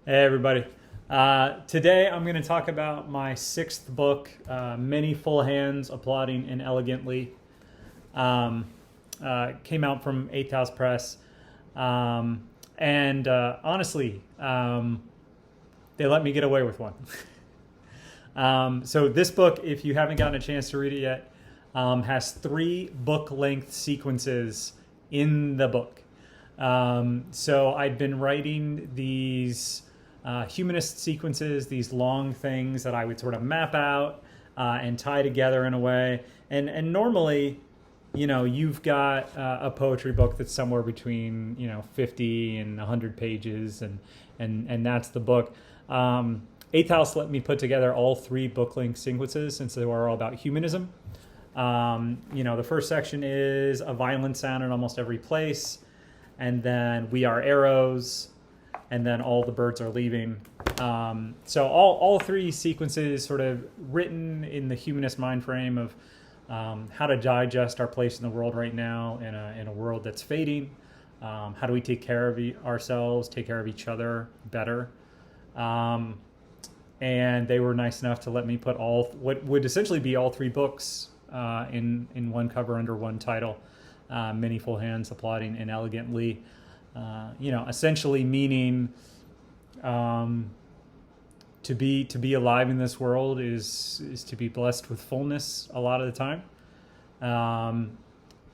Hey, everybody. Today I'm going to talk about my sixth book, Many Full Hands Applauding Inelegantly. Um, Came out from Eighth House Press. And honestly, they let me get away with one. So, this book, if you haven't gotten a chance to read it yet, has three book length sequences in the book. So I'd been writing these humanist sequences, these long things that I would sort of map out and tie together in a way. And normally, you've got a poetry book that's somewhere between 50 and 100 pages, and that's the book. Eighth House let me put together all three book length sequences since they were all about humanism. The first section is a violent sound in almost every place, and then we are arrows, and then all the birds are leaving. So all three sequences sort of written in the humanist mind frame of how to digest our place in the world right now in a world that's fading. How do we take care of ourselves, take care of each other better? And they were nice enough to let me put all what would essentially be all three books in one cover under one title. Many Full Hands Applauding Inelegantly. Essentially meaning to be alive in this world is to be blessed with fullness a lot of the time,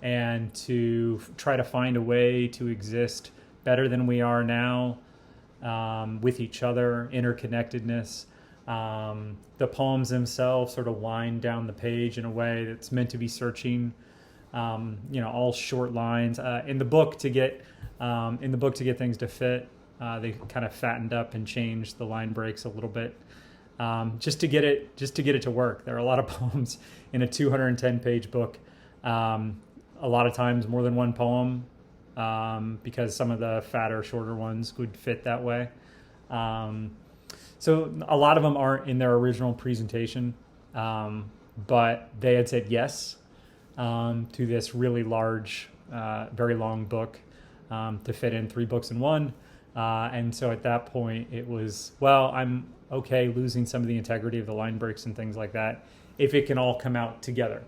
and to try to find a way to exist better than we are now, with each other, interconnectedness. The poems themselves sort of wind down the page in a way that's meant to be searching. All short lines. In the book to get things to fit, they kind of fattened up and changed the line breaks a little bit, just to get it to work. There are a lot of poems in a 210-page book. A lot of times more than one poem, because some of the fatter, shorter ones would fit that way. So a lot of them aren't in their original presentation, but they had said yes to this really large, very long book, to fit in three books in one. And so at that point, it was, well, I'm okay losing some of the integrity of the line breaks and things like that if it can all come out together.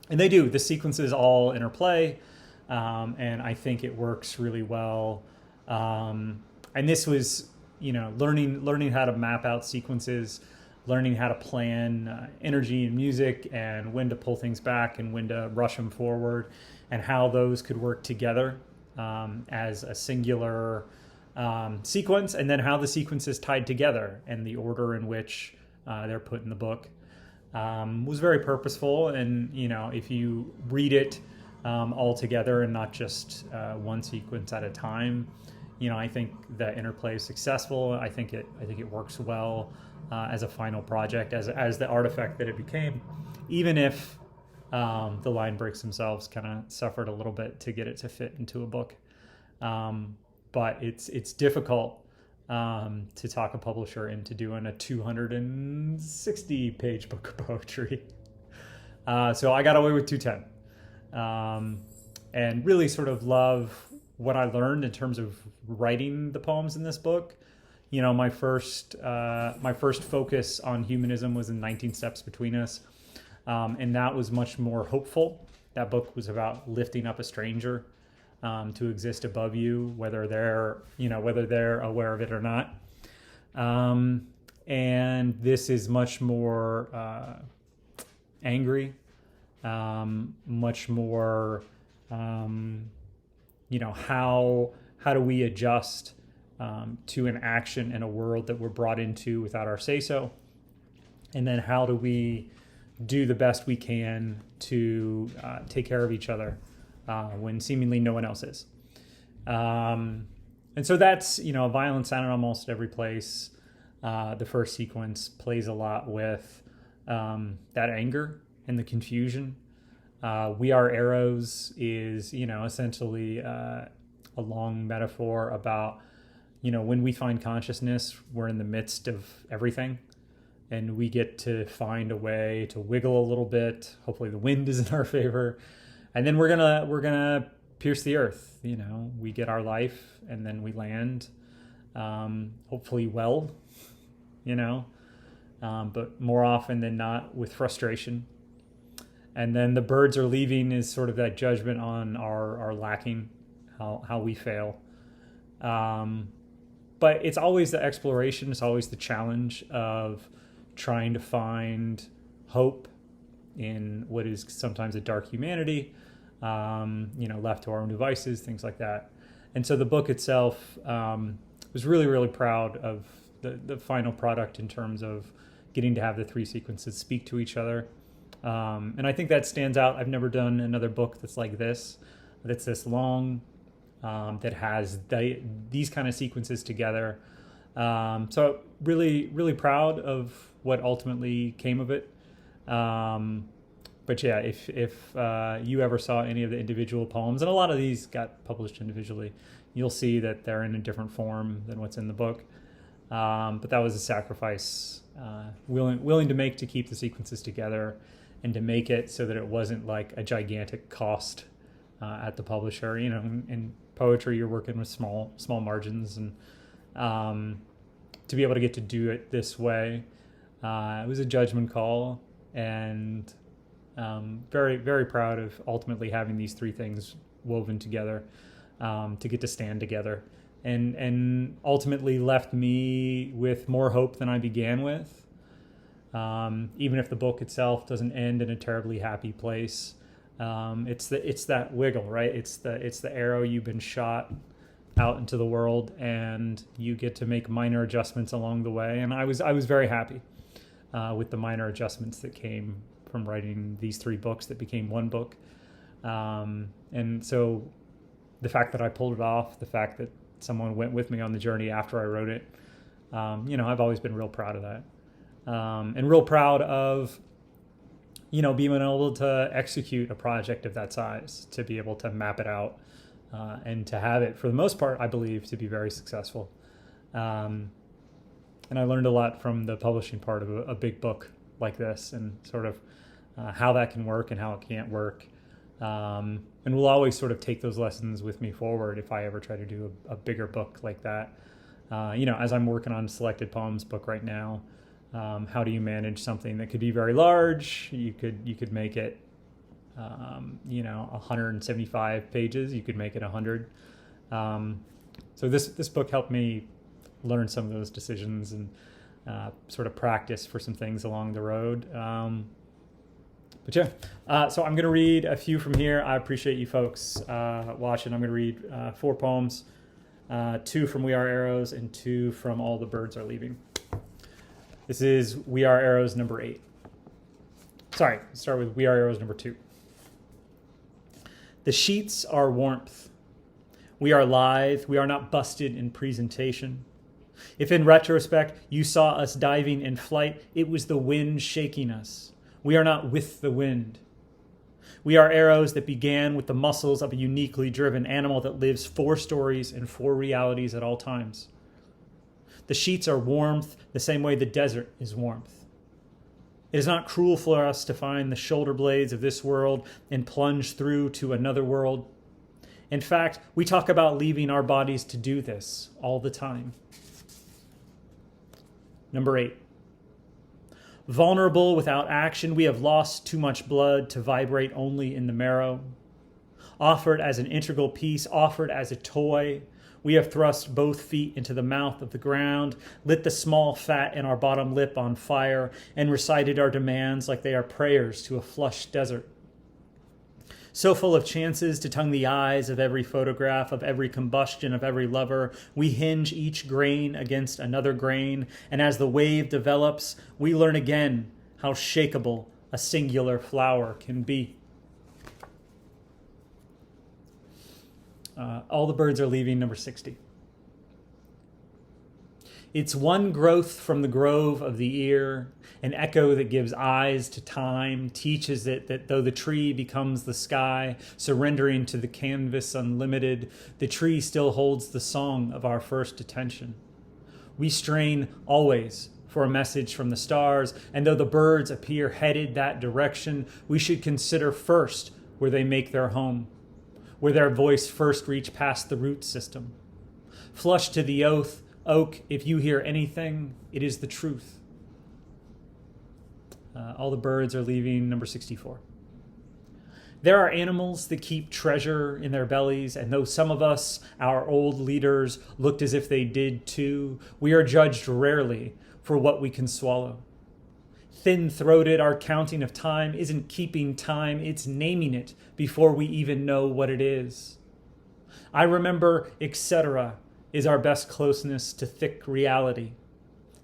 And they do. The sequences all interplay, and I think it works really well. And this was, learning how to map out sequences, learning how to plan energy and music, and when to pull things back and when to rush them forward, and how those could work together as a singular sequence, and then how the sequences tied together and the order in which they're put in the book was very purposeful. And if you read it all together and not just one sequence at a time, I think the interplay is successful. I think it works well as a final project, as the artifact that it became, even if the line breaks themselves kind of suffered a little bit to get it to fit into a book. But it's difficult to talk a publisher into doing a 260-page book of poetry. So I got away with 210, and really sort of love what I learned in terms of writing the poems in this book. My first focus on humanism was in 19 Steps Between Us, and that was much more hopeful. That book was about lifting up a stranger to exist above you, whether they're aware of it or not. And this is much more angry, much more. How do we adjust to an action in a world that we're brought into without our say-so? And then how do we do the best we can to take care of each other when seemingly no one else is? And so that's, a violent sound in almost every place. The first sequence plays a lot with that anger and the confusion. We Are Arrows is, essentially a long metaphor about, when we find consciousness, we're in the midst of everything, and we get to find a way to wiggle a little bit. Hopefully the wind is in our favor, and then we're gonna pierce the earth. We get our life, and then we land, hopefully well, but more often than not with frustration. And then the birds are leaving is sort of that judgment on our lacking, how we fail. But it's always the exploration, it's always the challenge of trying to find hope in what is sometimes a dark humanity, left to our own devices, things like that. And so the book itself, was really, really proud of the final product in terms of getting to have the three sequences speak to each other. And I think that stands out. I've never done another book that's like this, that's this long, that has these kind of sequences together. So really, really proud of what ultimately came of it. But yeah, if you ever saw any of the individual poems, and a lot of these got published individually, you'll see that they're in a different form than what's in the book. But that was a sacrifice willing to make to keep the sequences together and to make it so that it wasn't like a gigantic cost at the publisher. In poetry, you're working with small margins, and to be able to get to do it this way, it was a judgment call, and very, very proud of ultimately having these three things woven together to get to stand together, and ultimately left me with more hope than I began with. Even if the book itself doesn't end in a terribly happy place, it's that wiggle, right? It's the arrow you've been shot out into the world, and you get to make minor adjustments along the way. And I was very happy with the minor adjustments that came from writing these three books that became one book. And so the fact that I pulled it off, the fact that someone went with me on the journey after I wrote it, I've always been real proud of that. And real proud of, being able to execute a project of that size, to be able to map it out, and to have it, for the most part, I believe, to be very successful. And I learned a lot from the publishing part of a big book like this, and sort of how that can work and how it can't work. And we'll always sort of take those lessons with me forward if I ever try to do a bigger book like that. As I'm working on Selected Poems book right now, how do you manage something that could be very large? You could make it, 175 pages. You could make it 100. So this book helped me learn some of those decisions and sort of practice for some things along the road. So I'm going to read a few from here. I appreciate you folks watching. I'm going to read 4 poems, 2 from We Are Arrows and 2 from All the Birds Are Leaving. This is We Are Arrows number 8. Sorry, let's start with We Are Arrows number 2. The sheets are warmth. We are lithe. We are not busted in presentation. If in retrospect you saw us diving in flight, it was the wind shaking us. We are not with the wind. We are arrows that began with the muscles of a uniquely driven animal that lives 4 stories and 4 realities at all times. The sheets are warmth the same way the desert is warmth. It is not cruel for us to find the shoulder blades of this world and plunge through to another world. In fact, we talk about leaving our bodies to do this all the time. Number 8. Vulnerable without action, we have lost too much blood to vibrate only in the marrow. Offered as an integral piece, offered as a toy, we have thrust both feet into the mouth of the ground, lit the small fat in our bottom lip on fire, and recited our demands like they are prayers to a flushed desert. So full of chances to tongue the eyes of every photograph, of every combustion, of every lover, we hinge each grain against another grain, and as the wave develops, we learn again how shakeable a singular flower can be. All the Birds Are Leaving, number 60. It's one growth from the grove of the ear, an echo that gives eyes to time, teaches it that though the tree becomes the sky, surrendering to the canvas unlimited, the tree still holds the song of our first attention. We strain always for a message from the stars, and though the birds appear headed that direction, we should consider first where they make their home, where their voice first reach past the root system. Flushed to the oath, Oak, if you hear anything, it is the truth. All the birds are leaving, number 64. There are animals that keep treasure in their bellies, and though some of us, our old leaders, looked as if they did too, we are judged rarely for what we can swallow. Thin-throated, our counting of time isn't keeping time, it's naming it before we even know what it is. I remember, etc., is our best closeness to thick reality.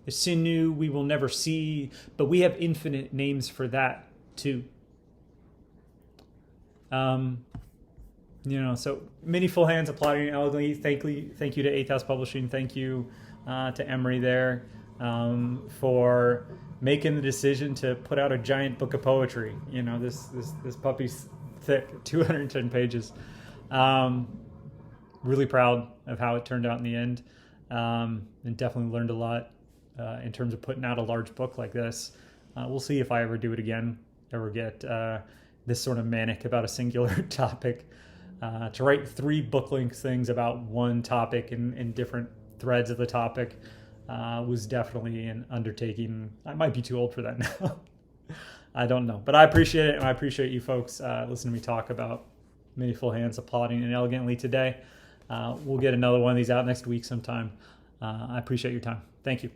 The sinew we will never see, but we have infinite names for that too. So many full hands applauding elegantly. Thank you to 8th House Publishing. Thank you to Demaree there for making the decision to put out a giant book of poetry. This puppy's thick, 210 pages. Really proud of how it turned out in the end, and definitely learned a lot in terms of putting out a large book like this. We'll see if I ever do it again, ever get this sort of manic about a singular topic. To write 3 book-length things about one topic in different threads of the topic was definitely an undertaking. I might be too old for that now. I don't know. But I appreciate it, and I appreciate you folks listening to me talk about Many Full Hands Applauding Inelegantly today. We'll get another one of these out next week sometime. I appreciate your time. Thank you.